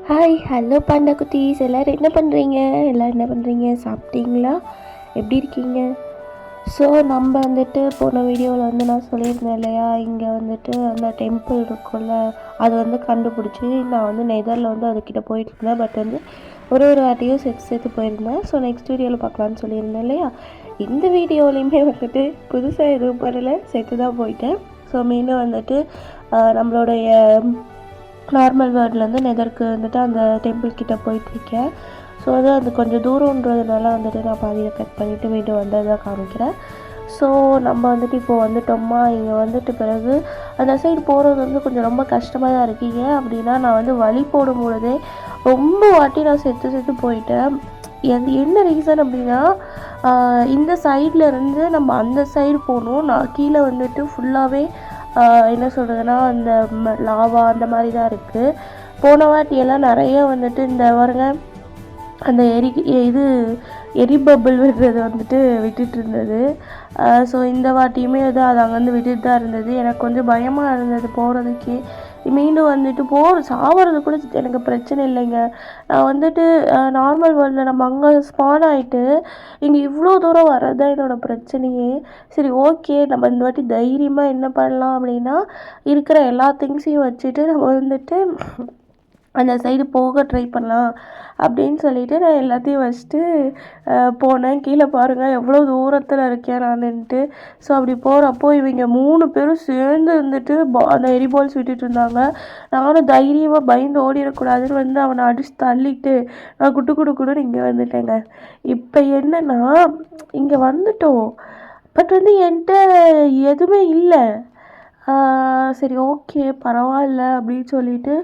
Hi hello Panda குட்டீஸ், எல்லோரும் என்ன பண்ணுறீங்க? சாப்பிட்டீங்களா? எப்படி இருக்கீங்க? ஸோ நம்ம வந்துட்டு போன வீடியோவில் வந்து நான் சொல்லியிருந்தேன் இல்லையா, இங்கே வந்துட்டு அந்த டெம்பிள் இருக்கும்ல, அது வந்து கண்டுபிடிச்சி நான் வந்து நெதரில் வந்து அதுக்கிட்ட போயிட்டுருந்தேன். பட் வந்து ஒரு வாட்டியும் சேர்த்து போயிருந்தேன். ஸோ நெக்ஸ்ட் வீடியோவில் பார்க்கலான்னு சொல்லியிருந்தேன் இல்லையா. இந்த வீடியோலையுமே வந்துட்டு புதுசாக எதுவும் பண்ணலை, சேர்த்து தான் போயிட்டேன். ஸோ மீண்டும் வந்துட்டு நம்மளுடைய நார்மல் வேர்ட்லேருந்து நெதருக்கு வந்துட்டு அந்த டெம்பிள் கிட்டே போயிட்டுருக்கேன். ஸோ அது கொஞ்சம் தூரன்றதுனால வந்துட்டு நான் பாதியில் கட் பண்ணிவிட்டு மீண்டும் வந்ததாக காமிக்கிறேன். ஸோ நம்ம வந்துட்டு இப்போது வந்துட்டோம்மா. இங்கே வந்துட்டு பிறகு அந்த சைடு போகிறது வந்து கொஞ்சம் ரொம்ப கஷ்டமாக தான் இருக்கீங்க. அப்படின்னா நான் வந்து வழி போடும் பொழுதே ரொம்ப வாட்டி நான் செத்து போயிட்டேன். என்ன ரீசன் அப்படின்னா, இந்த சைடில் இருந்து நம்ம அந்த சைடு போகணும். நான் கீழே வந்துட்டு ஃபுல்லாகவே என்ன சொல்கிறதுனா அந்த லாவா அந்த மாதிரி தான் இருக்குது. போன வாட்டியெல்லாம் நிறைய வந்துட்டு இந்த வருங்க அந்த எரி பபிள் விடுறது வந்துட்டு விட்டுட்டு இருந்தது. ஸோ இந்த வாட்டியுமே அது அங்கேருந்து விட்டுட்டு தான் இருந்தது. எனக்கு கொஞ்சம் பயமாக இருந்தது போகிறதுக்கே. மீண்டும் வந்துட்டு சாவது கூட எனக்கு பிரச்சனை இல்லைங்க. நான் வந்துட்டு நார்மல் வேர்ல்டில் நம்ம அங்கே ஸ்பான் ஆகிட்டு இங்கே இவ்வளோ தூரம் வர்றது தான் என்னோடய பிரச்சனையே. சரி, ஓகே, நம்ம இந்த வாட்டி தைரியமாக என்ன பண்ணலாம் அப்படின்னா, இருக்கிற எல்லா திங்ஸையும் வச்சுட்டு நம்ம வந்துட்டு அந்த சைடு போக ட்ரை பண்ணலாம் அப்படின்னு சொல்லிவிட்டு நான் எல்லாத்தையும் வச்சுட்டு போனேன். கீழே பாருங்கள் எவ்வளோ தூரத்தில் இருக்கேன் நான்ட்டு. ஸோ அப்படி போகிறப்போ இவங்க 3 பேரும் சேர்ந்து வந்துட்டு அந்த எரிபால்ஸ் விட்டுட்டு இருந்தாங்க. நானும் தைரியமாக பயந்து ஓடிடக்கூடாதுன்னு வந்து அவனை அடித்து தள்ளிட்டு நான் குடுன்னு இங்கே வந்துட்டேங்க. இப்போ என்னென்னா, இங்கே வந்துட்டோம், பட் வந்து என்கிட்ட எதுவுமே இல்லை. சரி, ஓகே, பரவாயில்ல அப்படின்னு சொல்லிட்டு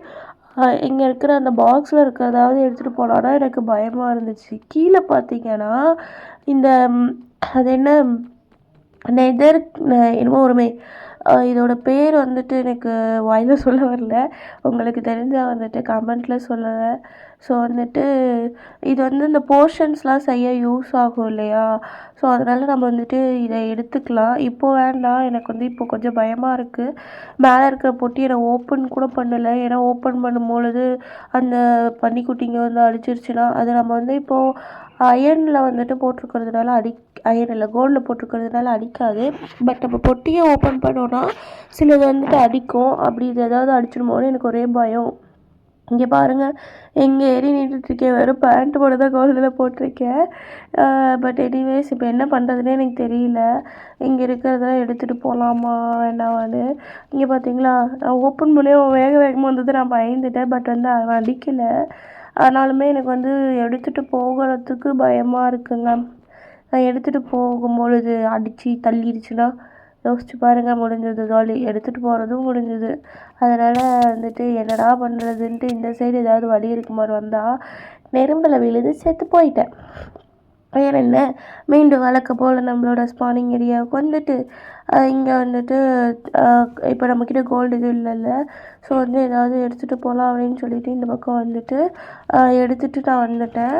இங்கே இருக்கிற அந்த பாக்ஸில் இருக்கிறதாவது எடுத்துகிட்டு போனான்னா எனக்கு பயமாக இருந்துச்சு. கீழே பார்த்தீங்கன்னா இந்த அது என்ன நெதர் என்னமோ ஒருமே, இதோட பேர் வந்துட்டு எனக்கு வாயில் சொல்ல வரல. உங்களுக்கு தெரிஞ்சால் வந்துட்டு கமெண்ட்டில் சொல்லுங்கள். ஸோ வந்துட்டு இது வந்து இந்த போர்ஷன்ஸ்லாம் செய்ய யூஸ் ஆகும் இல்லையா. ஸோ அதனால் நம்ம வந்துட்டு இதை எடுத்துக்கலாம். இப்போது வேண்டாம், எனக்கு வந்து இப்போ கொஞ்சம் பயமாக இருக்குது. மேலே இருக்கிற பொட்டி நான் ஓப்பன் கூட பண்ணலை. ஏன்னா ஓப்பன் பண்ணும்பொழுது அந்த பன்னிக்குட்டிங்க வந்து அடிச்சிருச்சுன்னா அது நம்ம வந்து இப்போது அயனில் வந்துட்டு போட்டிருக்கிறதுனால அயன் இல்லை, கோல்டில் போட்டிருக்கிறதுனால அடிக்காது. பட் நம்ம பொட்டியை ஓப்பன் பண்ணோன்னா சிலது வந்துட்டு அடிக்கும். அப்படி இது ஏதாவது அடிச்சிடுமோன்னு எனக்கு ஒரே பயம். இங்கே பாருங்கள், எங்கே ஏறி நின்றுட்டுருக்கேன். வெறும் பேண்ட் போட தான் கோல்டில் போட்டிருக்கேன். பட் எனிவேஸ் இப்போ என்ன பண்ணுறதுனே எனக்கு தெரியல. இங்கே இருக்கிறதெல்லாம் எடுத்துகிட்டு போகலாமா வேண்டாமான்னு. இங்கே பார்த்தீங்களா, நான் ஓப்பன் பண்ணி வேகமாக வந்தது, நான் பயந்துட்டேன். பட் வந்து அவன் அடிக்கலை. ஆனாலுமே எனக்கு வந்து எடுத்துகிட்டு போகிறதுக்கு பயமாக இருக்குங்க. நான் எடுத்துகிட்டு போகும்பொழுது அடித்து தள்ளிடுச்சுன்னா யோசிச்சு பாருங்கள். முடிஞ்சது ஜாலி, எடுத்துகிட்டு போகிறதும் முடிஞ்சது. அதனால் வந்துட்டு என்னடா பண்ணுறதுன்ட்டு இந்த சைடு ஏதாவது வழி இருக்குமாறு வந்தால் நெரும்பில் விழுது செத்து போயிட்டேன். வேறு என்ன, மீண்டும் வழக்க போல் நம்மளோட ஸ்பானிங் ஏரியாவுக்கு வந்துட்டு இங்கே வந்துட்டு இப்போ நம்மக்கிட்ட கோல்டு இது இல்லைல்ல. ஸோ வந்து ஏதாவது எடுத்துகிட்டு போகலாம் அப்படின்னு சொல்லிட்டு இந்த பக்கம் வந்துட்டு எடுத்துகிட்டு நான் வந்துட்டேன்.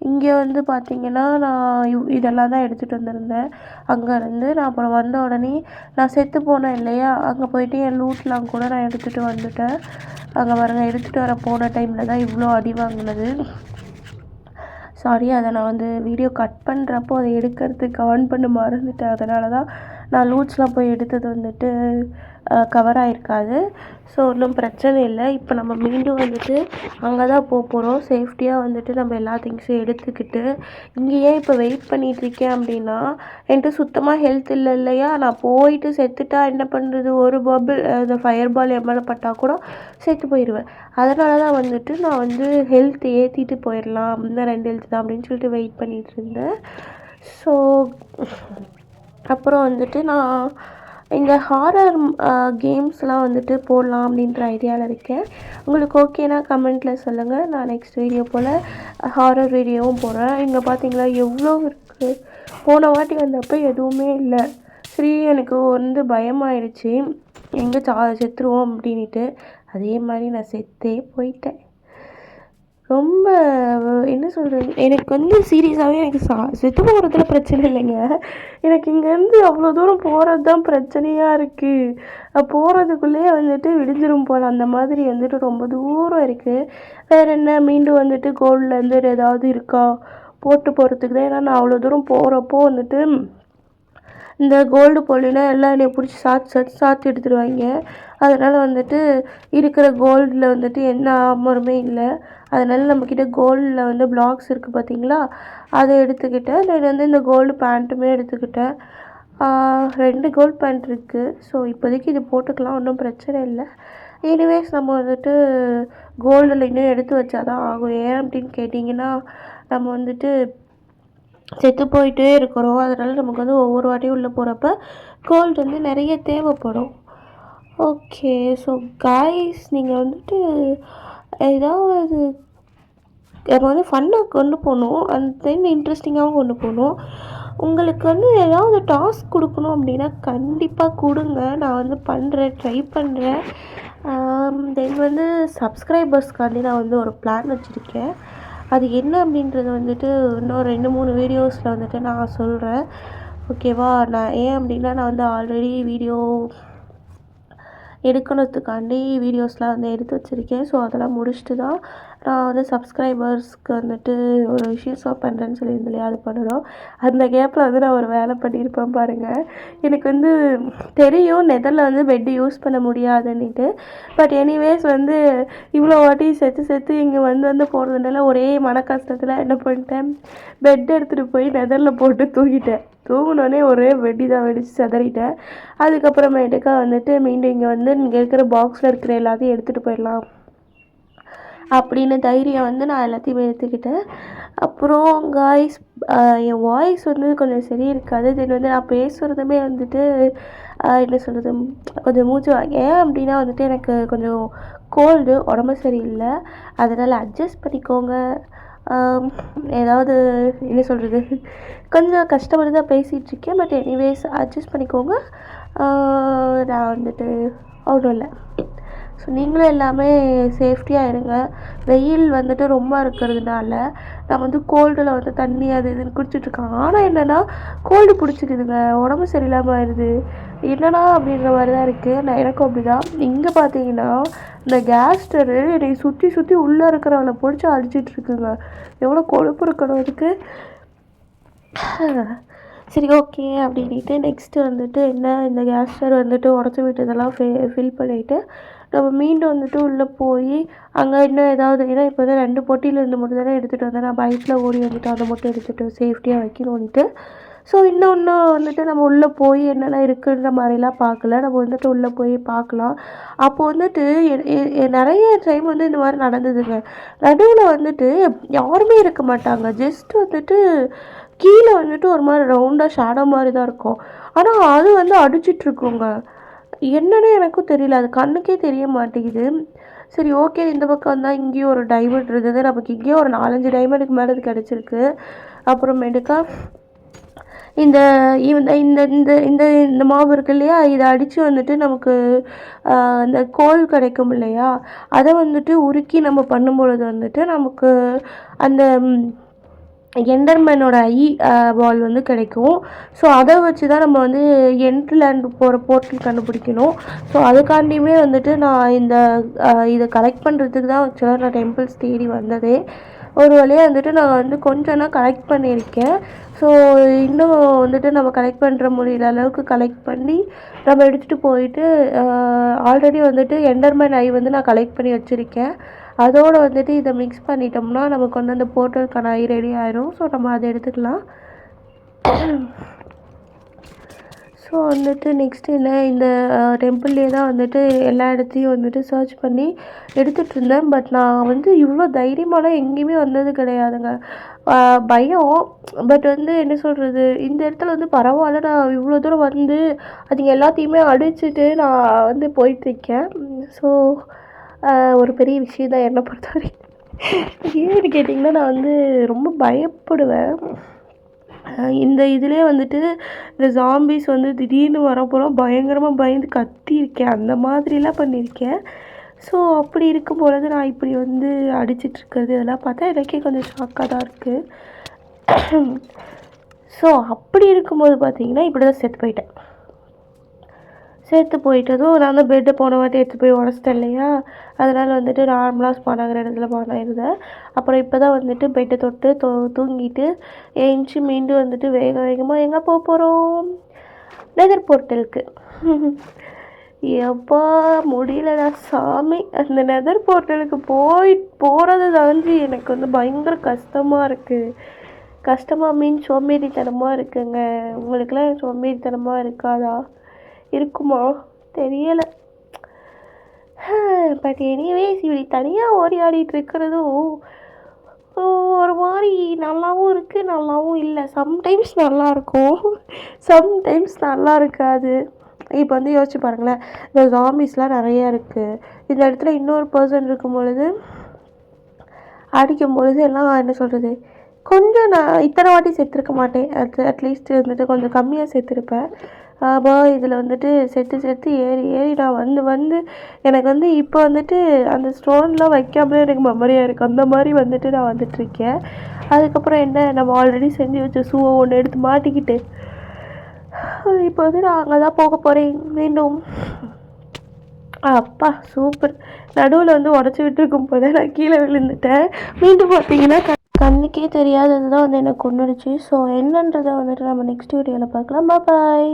இங்கே வந்து பார்த்திங்கன்னா நான் இதெல்லாம் தான் எடுத்துகிட்டு வந்திருந்தேன். அங்கேருந்து நான் அப்புறம் வந்த உடனே நான் செத்து போனேன் இல்லையா, அங்கே போயிட்டு என் லூட்லாம் கூட நான் எடுத்துகிட்டு வந்துட்டேன். அங்கே பாருங்கள், எடுத்துகிட்டு வர போன டைமில் தான் இவ்வளோ அடி வாங்கினது. சாரி, அதை நான் வந்து வீடியோ கட் பண்ணுறப்போ அதை எடுக்கிறதுக்கு ஆன் பண்ண மறந்துட்டேன். அதனால தான் நான் லூட்ஸ்லாம் போய் எடுத்தது வந்துட்டு கவர் ஆகிருக்காது. ஸோ ஒன்றும் பிரச்சனை இல்லை. இப்போ நம்ம மீண்டும் வந்துட்டு அங்கே தான் போகிறோம். சேஃப்டியாக வந்துட்டு நம்ம எல்லா திங்ஸையும் எடுத்துக்கிட்டு இங்கேயே இப்போ வெயிட் பண்ணிகிட்ருக்கேன். அப்படின்னா என்கிட்ட சுத்தமாக ஹெல்த் இல்லை இல்லையா. நான் போயிட்டு செத்துட்டா என்ன பண்ணுறது, ஒரு பபிள் அந்த ஃபயர் பால் எம்எல்ஏ பட்டால் கூட செத்து போயிடுவேன். அதனால தான் வந்துட்டு நான் வந்து ஹெல்த் ஏற்றிட்டு போயிடலாம், இந்த 2 ஹெல்த் தான் அப்படின்னு சொல்லிட்டு வெயிட் பண்ணிகிட்டு இருந்தேன். ஸோ அப்புறம் வந்துட்டு நான் இந்த ஹாரர் கேம்ஸ்லாம் வந்துட்டு போடலாம் அப்படின்ற ஐடியாவில் இருக்கேன். உங்களுக்கு ஓகேனா கமெண்ட்டில் சொல்லுங்கள். நான் நெக்ஸ்ட் வீடியோ போல் ஹாரர் வீடியோவும் போடுறேன். இங்கே பார்த்தீங்களா எவ்வளோ இருக்குது. போன வாட்டி வந்தப்போ எதுவுமே இல்லை. சரி, எனக்கு வந்து பயமாயிடுச்சு, எங்கே செத்துருவோம் அப்படின்ட்டு. அதே மாதிரி நான் செத்தே போயிட்டேன். ரொம்ப என்ன சொல்கிறது, எனக்கு வந்து சீரியஸாகவே எனக்கு செத்து போகிறதுல பிரச்சனை இல்லைங்க. எனக்கு இங்கேருந்து அவ்வளோ தூரம் போகிறது தான் பிரச்சனையாக இருக்குது. போகிறதுக்குள்ளேயே வந்துட்டு விடிஞ்சிரும் போல், அந்த மாதிரி வந்துட்டு ரொம்ப தூரம் இருக்குது. வேறு என்ன, மீண்டும் வந்துட்டு கோல்ட்லேருந்து ஏதாவது இருக்கா போட்டு போகிறதுக்கு தான். ஏன்னா நான் அவ்வளோ தூரம் போகிறப்போ வந்துட்டு இந்த கோல்டு போடலைன்னா எல்லாம் என்னை பிடிச்சி சாத்தி எடுத்துடுவாங்க. அதனால் வந்துட்டு இருக்கிற கோல்டில் வந்துட்டு எந்த ஆமருமே இல்லை. அதனால் நம்மக்கிட்ட கோல்டில் வந்து பிளாக்ஸ் இருக்குது பார்த்தீங்களா, அதை எடுத்துக்கிட்டேன். நான் வந்து இந்த கோல்டு பேண்ட்டுமே எடுத்துக்கிட்டேன். 2 கோல்டு பேண்ட் இருக்குது. ஸோ இப்போதைக்கு இது போட்டுக்கலாம், ஒன்றும் பிரச்சனை இல்லை. எனிவேஸ் நம்ம வந்துட்டு கோல்டில் இன்னும் எடுத்து வச்சா தான் ஆகும். ஏன் அப்படின்னு கேட்டிங்கன்னா, நம்ம வந்துட்டு செத்து போயிட்டே இருக்கிறோம். அதனால் நமக்கு வந்து ஒவ்வொரு வாட்டியும் உள்ளே போகிறப்ப கோல்டு வந்து நிறைய தேவைப்படும். ஓகே, ஸோ காய்ஸ், நீங்கள் வந்துட்டு ஏதாவது நம்ம வந்து ஃபன்னாக கொண்டு போகணும், அந்த டைம் இன்ட்ரெஸ்டிங்காகவும் கொண்டு போகணும். உங்களுக்கு வந்து ஏதாவது டாஸ்க் கொடுக்கணும் அப்படின்னா கண்டிப்பாக கொடுங்க, நான் வந்து பண்ணுறேன், ட்ரை பண்ணுறேன். தென் வந்து சப்ஸ்கிரைபர்ஸ்க்காண்டி நான் வந்து ஒரு பிளான் வச்சுருக்கேன். அது என்ன அப்படின்றது வந்துட்டு இன்னும் 2-3 வீடியோஸில் வந்துட்டு நான் சொல்கிறேன். ஓகேவா? நான் ஏன் அப்படின்னா, நான் வந்து ஆல்ரெடி வீடியோ எடுக்கணுத்துக்காண்டி வீடியோஸ்லாம் வந்து எடுத்து வச்சுருக்கேன். ஸோ அதெல்லாம் முடிச்சுட்டு தான் நான் வந்து சப்ஸ்கிரைபர்ஸ்க்கு வந்துட்டு ஒரு விஷயம் பண்ணுறேன்னு சொல்லியிருந்தேன் இல்லையா, அது பண்ணணும். அந்த கேப்பில் வந்து நான் ஒரு வேலை பண்ணியிருப்பேன் பாருங்கள். எனக்கு வந்து தெரியும் நெதரில் வந்து பெட்டு யூஸ் பண்ண முடியாதுன்னுட்டு. பட் எனிவேஸ் வந்து இவ்வளோ வாட்டி செத்து இங்கே வந்து போகிறதுனால ஒரே மன கஷ்டத்தில் என்ன பண்ணிட்டேன், பெட் எடுத்துகிட்டு போய் நெதரில் போட்டு தூங்கிட்டேன். தூங்கினோடனே ஒரே வெடி தான் வெடித்து செதறிட்டேன். அதுக்கப்புறமேட்டுக்கா வந்துட்டு மீண்டும் இங்கே வந்து இங்கே இருக்கிற பாக்ஸில் இருக்கிற எல்லாத்தையும் எடுத்துகிட்டு போயிடலாம் அப்படின்னு தைரியம் வந்து நான் எல்லாத்தையுமே எடுத்துக்கிட்டேன். அப்புறம் காய்ஸ், என் வாய்ஸ் வந்து கொஞ்சம் சரி இருக்காது. தென் வந்து நான் பேசுகிறதுமே வந்துட்டு என்ன சொல்கிறது, கொஞ்சம் மூச்சு ஏன் அப்படின்னா வந்துட்டு எனக்கு கொஞ்சம் கோல்டு, உடம்பு சரியில்லை. அதனால் அட்ஜஸ்ட் பண்ணிக்கோங்க. ஏதாவது என்ன சொல்கிறது, கொஞ்சம் கஷ்டப்பட்டு தான் பேசிகிட்ருக்கேன். பட் எனிவேஸ் அட்ஜஸ்ட் பண்ணிக்கோங்க. நான் வந்துட்டு ஒன்றும் இல்லை. ஸோ நீங்களும் எல்லாமே சேஃப்டியாக இருங்க. வெயில் வந்துட்டு ரொம்ப இருக்கிறதுனால நான் வந்து கோல்டில் வந்து தண்ணி அது இதுன்னு குடிச்சிட்ருக்காங்க. ஆனால் என்னென்னா கோல்டு பிடிச்சிக்குதுங்க, உடம்பு சரியில்லாமல் ஆயிடுது. என்னன்னா அப்படின்ற மாதிரி தான் இருக்குது. எனக்கும் அப்படி தான். இங்கே பார்த்தீங்கன்னா இந்த கேஸ்டரு என்னை சுற்றி உள்ளே இருக்கிறவளை பிடிச்சி அடிச்சிட்ருக்குங்க. எவ்வளோ கொழுப்பு இருக்கணும் அதுக்கு. சரி, ஓகே அப்படின்ட்டு நெக்ஸ்ட்டு வந்துட்டு என்ன, இந்த கேஸ்டர் வந்துட்டு உடச்சி விட்டதெல்லாம் ஃபில் பண்ணிவிட்டு நம்ம மீண்டும் வந்துட்டு உள்ளே போய் அங்கே இன்னும் ஏதாவது, ஏன்னா இப்போ தான் 2 பொட்டியிலேருந்து மட்டும் தானே எடுத்துகிட்டு வந்தேன். நான் பைக்கில் ஓடி வந்துட்டு அதை மட்டும் எடுத்துகிட்டு சேஃப்டியாக வைக்கணும்னுட்டு. ஸோ இன்னும் வந்துட்டு நம்ம உள்ளே போய் என்னென்ன இருக்குன்ற மாதிரிலாம் பார்க்கல. நம்ம வந்துட்டு உள்ளே போய் பார்க்கலாம். அப்போ வந்துட்டு நிறைய டைம் வந்து இந்த மாதிரி நடந்ததுங்க. நடுவில் வந்துட்டு யாருமே இருக்க மாட்டாங்க. ஜஸ்ட் வந்துட்டு கீழே வந்துட்டு ஒரு மாதிரி ரவுண்டாக ஷேடோ மாதிரி தான் இருக்கும். ஆனால் அது வந்து அடிச்சிட்ருக்குங்க. என்னன்னு எனக்கும் தெரியல, அது கண்ணுக்கே தெரிய மாட்டேங்குது. சரி, ஓகே, இந்த பக்கம் வந்தால் இங்கேயும் ஒரு டைமண்ட் இருந்தது. நமக்கு இங்கேயும் ஒரு 4-5 டைமண்டுக்கு மேலே இது கிடச்சிருக்கு. அப்புறமேட்டுக்கா இந்த இந்த இந்த இந்த இந்த இந்த மாவு இருக்கு இல்லையா, இதை அடித்து வந்துட்டு நமக்கு இந்த கோல் கிடைக்கும் இல்லையா, அதை வந்துட்டு உருக்கி நம்ம பண்ணும்பொழுது வந்துட்டு நமக்கு அந்த எண்டர்மேனோட பால் வந்து கிடைக்கும். ஸோ அதை வச்சு தான் நம்ம வந்து எண்ட்லேண்ட் போகிற போர்ட்டல் கண்டுபிடிக்கணும். ஸோ அதுக்காண்டியுமே வந்துட்டு நான் இதை கலெக்ட் பண்ணுறதுக்கு தான் ஆக்சுவலாக நான் டெம்பிள்ஸ் தேடி வந்ததே. ஒரு வழியாக வந்துட்டு நான் வந்து கொஞ்சம் தான் கலெக்ட் பண்ணியிருக்கேன். ஸோ இன்னும் வந்துட்டு நம்ம கலெக்ட் பண்ணுற முடியல அளவுக்கு கலெக்ட் பண்ணி நம்ம எடுத்துகிட்டு போயிட்டு ஆல்ரெடி வந்துட்டு எண்டர்மேன் ஐ வந்து நான் கலெக்ட் பண்ணி வச்சுருக்கேன். அதோடு வந்துட்டு இதை மிக்ஸ் பண்ணிட்டோம்னா நமக்கு வந்து அந்த போர்ட்டலுக்கான ஐ ரெடி ஆயிரும். ஸோ நம்ம அதை எடுத்துக்கலாம். ஸோ வந்துட்டு நெக்ஸ்ட்டு என்ன, இந்த டெம்பிள்லேயே தான் வந்துட்டு எல்லா இடத்தையும் வந்துட்டு சர்ச் பண்ணி எடுத்துகிட்டு இருந்தேன். பட் நான் வந்து இவ்வளோ தைரியமாலாம் எங்கேயுமே வந்தது கிடையாதுங்க. பயம். பட் வந்து என்ன சொல்கிறது, இந்த இடத்துல வந்து பரவாயில்ல, நான் இவ்வளோ தூரம் வந்து அதுங்க எல்லாத்தையுமே அடிச்சுட்டு நான் வந்து போயிட்டுருக்கேன். ஸோ ஒரு பெரிய விஷயம் தான் என்னை பொறுத்தவரைக்கும். ஏன்னு கேட்டிங்கன்னா, நான் வந்து ரொம்ப பயப்படுவேன். இந்த இதிலே வந்துட்டு இந்த ஜாம்பிஸ் வந்து திடீர்னு வரப்போலாம் பயங்கரமாக பயந்து கத்தியிருக்கேன், அந்த மாதிரிலாம் பண்ணியிருக்கேன். ஸோ அப்படி இருக்கும் பொழுது நான் இப்படி வந்து அடிச்சிட்ருக்கிறது இதெல்லாம் பார்த்தா எனக்கே கொஞ்சம் ஷாக்காக தான் இருக்குது. ஸோ அப்படி இருக்கும்போது பார்த்தீங்கன்னா இப்படி தான் செத்து போயிட்டதும் நான் தான் பெட்டை போன வாட்டி எடுத்து போய் உடச்சிட்டேன் இல்லையா, அதனால் வந்துட்டு நார்மலாக ஸ்பான் ஆகிற இடத்துல ஸ்பான் ஆகிருந்தேன். அப்புறம் இப்போ தான் வந்துட்டு பெட்டை தொட்டு தூங்கிட்டு ஏஞ்சி மீண்டும் வந்துட்டு வேகமாக எங்கே போக போகிறோம், நெதர் போர்ட்டலுக்கு. எப்பா முடியலடா சாமி, அந்த நெதர் போர்ட்டலுக்கு போகிறது தாண்டி எனக்கு வந்து பயங்கர கஷ்டமாக இருக்குது. கஷ்டமாக மீன் சோம்பேறித்தனமாக இருக்குங்க. உங்களுக்கெல்லாம் சோம்பேறித்தனமாக இருக்காதா? இருக்குமா தெரியலை. பட் எனிவேஸ் இப்படி தனியாக ஓடியாடிட்டு இருக்கிறதும் ஒரு மாதிரி நல்லாவும் இருக்குது நல்லாவும் இல்லை. சம்டைம்ஸ் நல்லாயிருக்கும், சம்டைம்ஸ் நல்லா இருக்காது. இப்போ வந்து யோசிச்சு பாருங்களேன், இந்த ஜாம்பிஸ்லாம் நிறையா இருக்குது. இந்த இடத்துல இன்னொரு பர்சன் இருக்கும் பொழுது அடிக்கும் பொழுது எல்லாம் என்ன சொல்கிறது, கொஞ்சம் நான் இத்தனை வாட்டி செத்துருக்க மாட்டேன். அட்லீஸ்ட் வந்துட்டு கொஞ்சம் கம்மியாக செத்துருப்பேன். இதில் வந்துட்டு செத்து ஏறி நான் வந்து எனக்கு வந்து இப்போ வந்துட்டு அந்த ஸ்டோன்லாம் வைக்காமலே எனக்கு மெமரியாக இருக்குது. அந்த மாதிரி வந்துட்டு நான் வந்துட்டுருக்கேன். அதுக்கப்புறம் என்ன, நம்ம ஆல்ரெடி செஞ்சு வச்ச ஷூவை ஒன்று எடுத்து மாட்டிக்கிட்டு இப்போ வந்து நான் அங்கே தான் போக போகிறேன் மீண்டும். அப்பா சூப்பர். நடுவில் வந்து உடச்சி விட்டுருக்கும் போதே நான் கீழே விழுந்துட்டேன். மீண்டும் பார்த்தீங்கன்னா கண்ணுக்கே தெரியாதது தான் வந்து எனக்கு கொண்டுடுச்சு. ஸோ என்னன்றதை வந்துட்டு நம்ம நெக்ஸ்ட் வீடியோவில் பார்க்கலாம். பாய்.